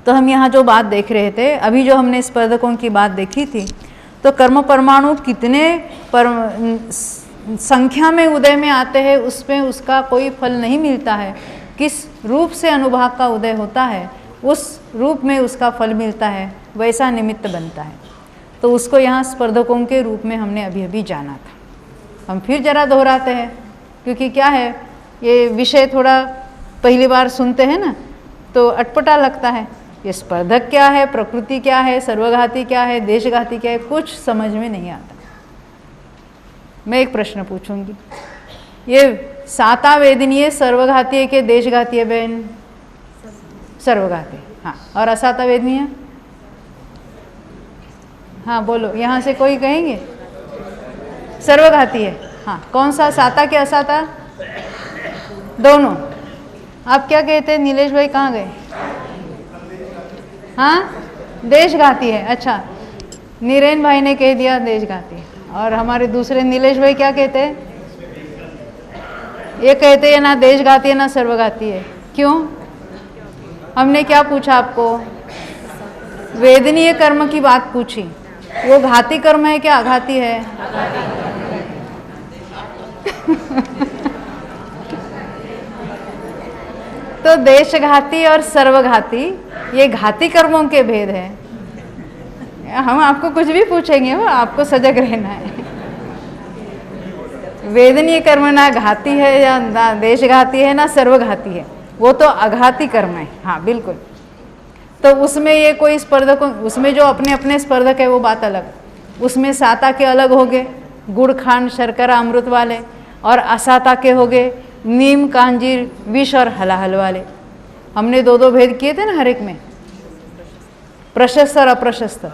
तो हम यहाँ जो बात देख रहे थे, अभी जो हमने स्पर्धकों की बात देखी थी, तो कर्म परमाणु कितने संख्या में उदय में आते हैं, उसमें उसका कोई फल नहीं मिलता है। किस रूप से अनुभाग का उदय होता है, उस रूप में उसका फल मिलता है, वैसा निमित्त बनता है। तो उसको यहाँ स्पर्धकों के रूप में हमने अभी अभी जाना था। हम फिर जरा दोहराते हैं, क्योंकि क्या है, ये विषय थोड़ा पहली बार सुनते हैं ना, तो अटपटा लगता है। ये स्पर्धक क्या है, प्रकृति क्या है, सर्वघाती क्या है, देशघाती क्या है, कुछ समझ में नहीं आता। मैं एक प्रश्न पूछूंगी, ये साता वेदनीय सर्वघाती है कि देशघाती है बहन? सर्वघाती। हाँ, और असाता वेदनीय? हाँ बोलो, यहाँ से कोई कहेंगे? सर्वघाती है। हाँ, कौन सा, साता के असाता? दोनों। आप क्या कहते हैं नीलेश भाई, कहाँ गए? हाँ, देशघाती है। अच्छा, नीरेन भाई ने कह दिया देशघाती है। और हमारे दूसरे नीलेश भाई क्या कहते हैं? ये कहते हैं ना देशघाती है ना सर्वघाती है। क्यों? हमने क्या पूछा आपको? वेदनीय कर्म की बात पूछी। वो घाती कर्म है क्या आघाती है? तो देशघाती और सर्वघाती ये घाती कर्मों के भेद है। हम आपको कुछ भी पूछेंगे, वो आपको सजग रहना है। वेदनीय कर्म ना घाती है या ना देशघाती है ना सर्वघाती है, वो तो अघाती कर्म है। हाँ बिल्कुल। तो उसमें ये कोई स्पर्धक, उसमें जो अपने अपने स्पर्धक है वो बात अलग। उसमें साता के अलग हो गए, गुड़ खांड शर्करा अमृत वाले, और असाता के हो गए नीम कांजीर विष और हलाहल वाले। हमने दो दो भेद किए थे ना हर एक में, प्रशस्त और अप्रशस्त।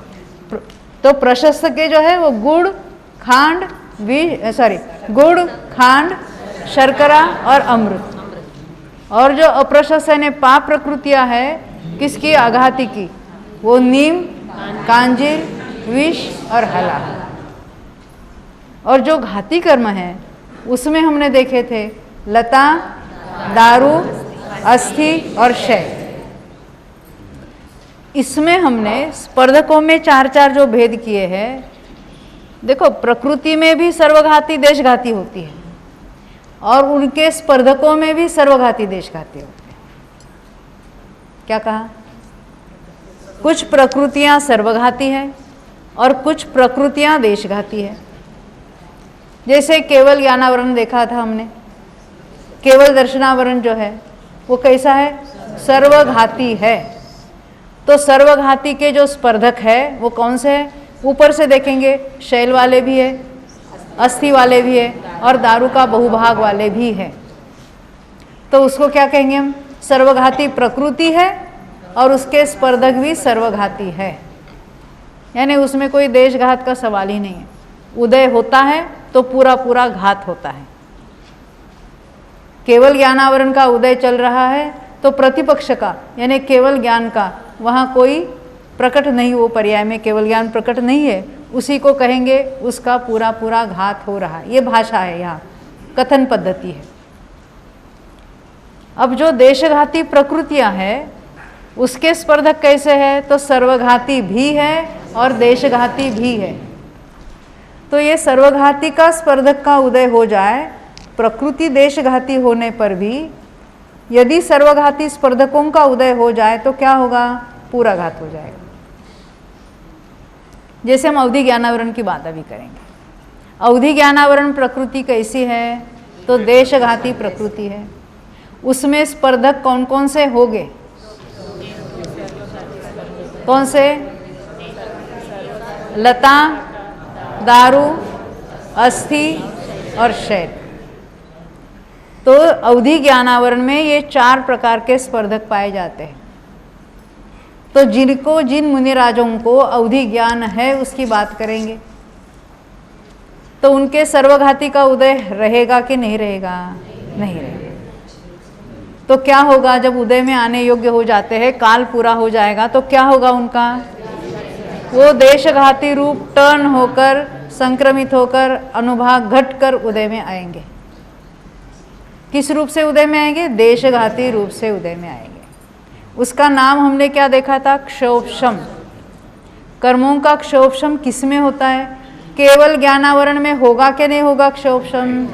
तो प्रशस्त के जो है वो गुड़ खांड गुड़ खांड शर्करा और अमृत, और जो अप्रशस्त यानी पाप प्रकृतियां है किसकी? आघाती की, वो नीम कांजीर विष और हलाहल। और जो घाती कर्म है उसमें हमने देखे थे लता, दारू, अस्थि और क्षय। इसमें हमने स्पर्धकों में चार चार जो भेद किए हैं, देखो प्रकृति में भी सर्वघाती देशघाती होती है, और उनके स्पर्धकों में भी सर्वघाती देशघाती होते हैं। क्या कहा? कुछ प्रकृतियां सर्वघाती है और कुछ प्रकृतियां देशघाती है। जैसे केवल ज्ञानावरण देखा था हमने, केवल दर्शनावरण जो है वो कैसा है? सर्वघाती है। तो सर्वघाती के जो स्पर्धक है वो कौन से है? ऊपर से देखेंगे शैल वाले भी है, अस्थि वाले भी है, और दारू का बहुभाग वाले भी है। तो उसको क्या कहेंगे हम? सर्वघाती प्रकृति है और उसके स्पर्धक भी सर्वघाती है, यानी उसमें कोई देशघात का सवाल ही नहीं है। उदय होता है तो पूरा पूरा घात होता है। केवल ज्ञानावरण का उदय चल रहा है तो प्रतिपक्ष का यानी केवल ज्ञान का वहाँ कोई प्रकट नहीं, वो पर्याय में केवल ज्ञान प्रकट नहीं है, उसी को कहेंगे उसका पूरा पूरा घात हो रहा है। ये भाषा है, यहाँ कथन पद्धति है। अब जो देशघाती प्रकृतियां हैं उसके स्पर्धक कैसे है? तो सर्वघाती भी है और देशघाती भी है। तो ये सर्वघाती का स्पर्धक का उदय हो जाए, प्रकृति देशघाती होने पर भी यदि सर्वघाती स्पर्धकों का उदय हो जाए तो क्या होगा? पूरा घात हो जाएगा। जैसे हम अवधि ज्ञानावरण की बात अभी करेंगे। अवधि ज्ञानावरण प्रकृति कैसी है? तो देशघाती प्रकृति है। उसमें स्पर्धक कौन कौन से होंगे? कौन से? लता, दारू, अस्थि और शैल। तो अवधि ज्ञानावरण में ये चार प्रकार के स्पर्धक पाए जाते हैं। तो जिन मुनिराजों को अवधि ज्ञान है उसकी बात करेंगे, तो उनके सर्वघाती का उदय रहेगा कि नहीं रहेगा? नहीं रहेगा। तो क्या होगा? जब उदय में आने योग्य हो जाते हैं, काल पूरा हो जाएगा, तो क्या होगा उनका? वो देशघाती रूप टर्न होकर, संक्रमित होकर, अनुभाग घटकर उदय में आएंगे। किस रूप से उदय में आएंगे? देशघाती रूप से उदय में आएंगे। उसका नाम हमने क्या देखा था? क्षोभशम। कर्मों का क्षोभशम किस में होता है? केवल ज्ञानावरण में होगा कि नहीं होगा क्षोभशम?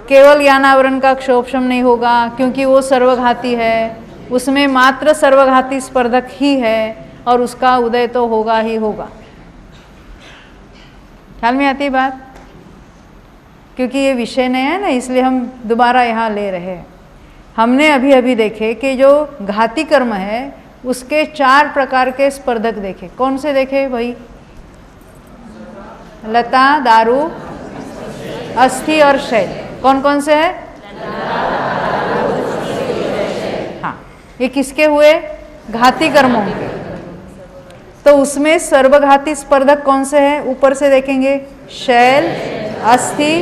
केवल ज्ञानावरण का क्षोभशम नहीं होगा, क्योंकि वो सर्वघाती है, उसमें मात्र सर्वघाती स्पर्धक ही है और उसका उदय तो होगा ही होगा। ख्याल में आती बात? क्योंकि ये विषय नहीं है ना, इसलिए हम दोबारा यहाँ ले रहे हैं। हमने अभी अभी देखे कि जो घाती कर्म है उसके 4 प्रकार के स्पर्धक देखे। कौन से देखे भाई? लता, दारू, अस्थि और शैल। कौन कौन से है? हाँ, ये किसके हुए? घाती कर्मों के। तो उसमें सर्वघाती स्पर्धक कौन से हैं? ऊपर से देखेंगे, शैल, अस्थि,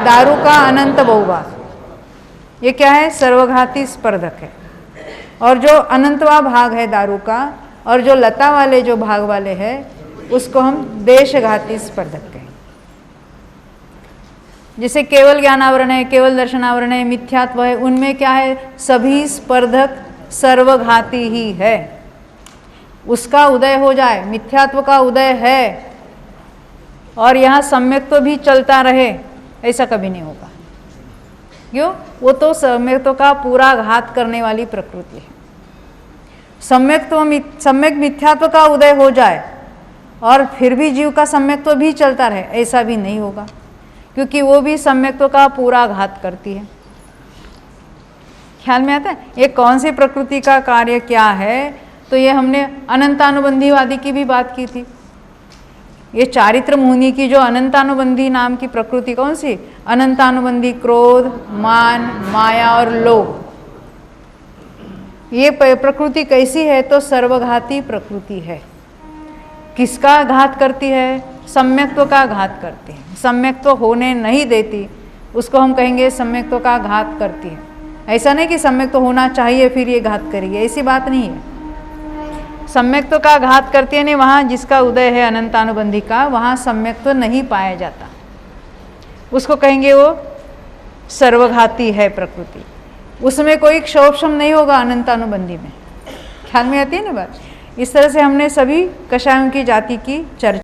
दारू का अनंत बहुभाग। ये क्या है? सर्वघाती स्पर्धक है। और जो अनंतवा भाग है दारू का, और जो लता वाले जो भाग वाले है, उसको हम देशघाती स्पर्धक कहें। जैसे केवल ज्ञानावरण है, केवल दर्शनावरण है, मिथ्यात्व है, उनमें क्या है? सभी स्पर्धक सर्वघाती ही है। उसका उदय हो जाए, मिथ्यात्व का उदय है और यहाँ सम्यक्त्व भी चलता रहे, ऐसा कभी नहीं होगा। क्यों? वो तो सम्यक्त्व का पूरा घात करने वाली प्रकृति है। सम्यक मिथ्यात्व का उदय हो जाए और फिर भी जीव का सम्यक्त्व भी चलता रहे, ऐसा भी नहीं होगा, क्योंकि वो भी सम्यक्त्व का पूरा घात करती है। ख्याल में आता है? ये कौन सी प्रकृति का कार्य क्या है? तो ये हमने अनंतानुबंधीवादी की भी बात की थी। ये चारित्र मुनि की जो अनंतानुबंधी नाम की प्रकृति कौन सी? अनंतानुबंधी क्रोध, मान, माया और लोभ। ये प्रकृति कैसी है? तो सर्वघाती प्रकृति है। किसका घात करती है? सम्यक्त्व का घात करती है। सम्यक्त्व होने नहीं देती, उसको हम कहेंगे सम्यक्त्व का घात करती है। ऐसा नहीं कि सम्यक्त्व होना चाहिए फिर ये घात करेगी, ऐसी बात नहीं है। सम्यक्त्व का घात करती है, नहीं, वहाँ जिसका उदय है अनंतानुबंधी का, वहाँ सम्यक्त्व नहीं पाया जाता, उसको कहेंगे वो सर्वघाती है प्रकृति। उसमें कोई क्षोभशम नहीं होगा अनंतानुबंधी में। ख्याल में आती है ना बात? इस तरह से हमने सभी कषायों की जाति की चर्चा